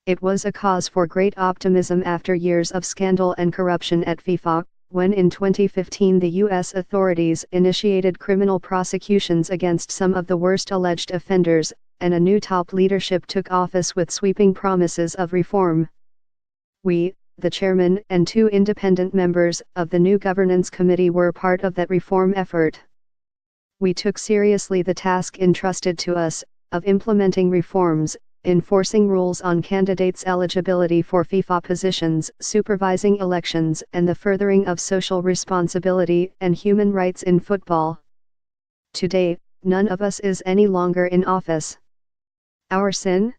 It was a cause for great optimism after years of scandal and corruption at FIFA, when in 2015 the U.S. authorities initiated criminal prosecutions against some of the worst alleged offenders, and a new top leadership took office with sweeping promises of reform. We, the chairman and 2 independent members of the new governance committee, were part of that reform effort. We took seriously the task entrusted to us, of implementing reforms, enforcing rules on candidates' eligibility for FIFA positions, supervising elections, and the furthering of social responsibility and human rights in football. Today, none of us is any longer in office. Our sin?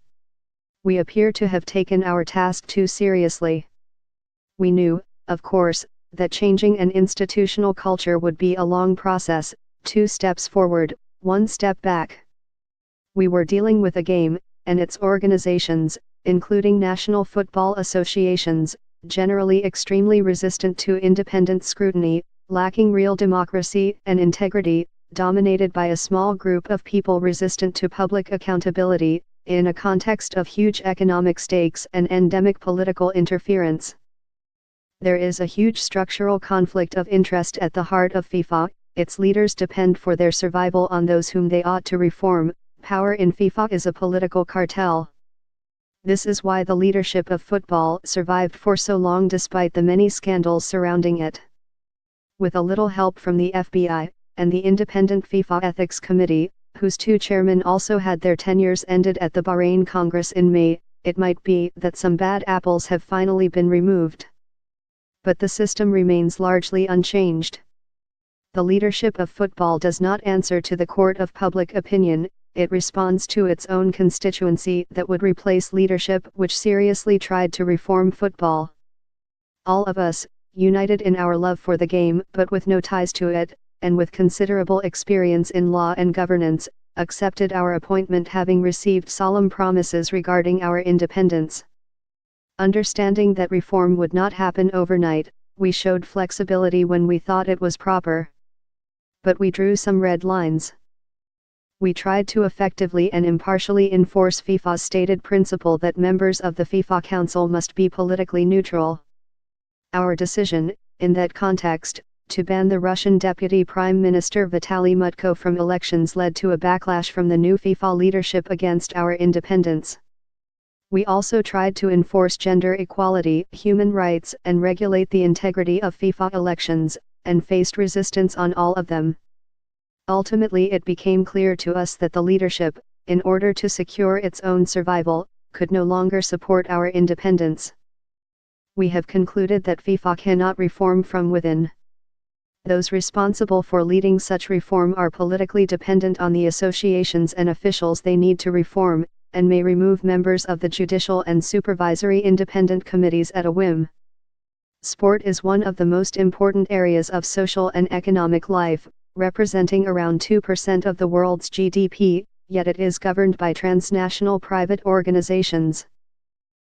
We appear to have taken our task too seriously. We knew, of course, that changing an institutional culture would be a long process, 2 steps forward, 1 step back. We were dealing with a game, and its organizations, including national football associations, generally extremely resistant to independent scrutiny, lacking real democracy and integrity, dominated by a small group of people resistant to public accountability, in a context of huge economic stakes and endemic political interference. There is a huge structural conflict of interest at the heart of FIFA. Its leaders depend for their survival on those whom they ought to reform. Power in FIFA is a political cartel. This is why the leadership of football survived for so long despite the many scandals surrounding it. With a little help from the FBI, and the independent FIFA Ethics Committee, whose 2 chairmen also had their tenures ended at the Bahrain Congress in May, it might be that some bad apples have finally been removed. But the system remains largely unchanged. The leadership of football does not answer to the court of public opinion. It responds to its own constituency that would replace leadership which seriously tried to reform football. All of us, united in our love for the game but with no ties to it, and with considerable experience in law and governance, accepted our appointment having received solemn promises regarding our independence. Understanding that reform would not happen overnight, we showed flexibility when we thought it was proper. But we drew some red lines. We tried to effectively and impartially enforce FIFA's stated principle that members of the FIFA Council must be politically neutral. Our decision, in that context, to ban the Russian Deputy Prime Minister Vitaly Mutko from elections led to a backlash from the new FIFA leadership against our independence. We also tried to enforce gender equality, human rights, and regulate the integrity of FIFA elections, and faced resistance on all of them. Ultimately, it became clear to us that the leadership, in order to secure its own survival, could no longer support our independence. We have concluded that FIFA cannot reform from within. Those responsible for leading such reform are politically dependent on the associations and officials they need to reform, and may remove members of the judicial and supervisory independent committees at a whim. Sport is one of the most important areas of social and economic life, representing around 2% of the world's GDP, yet it is governed by transnational private organizations.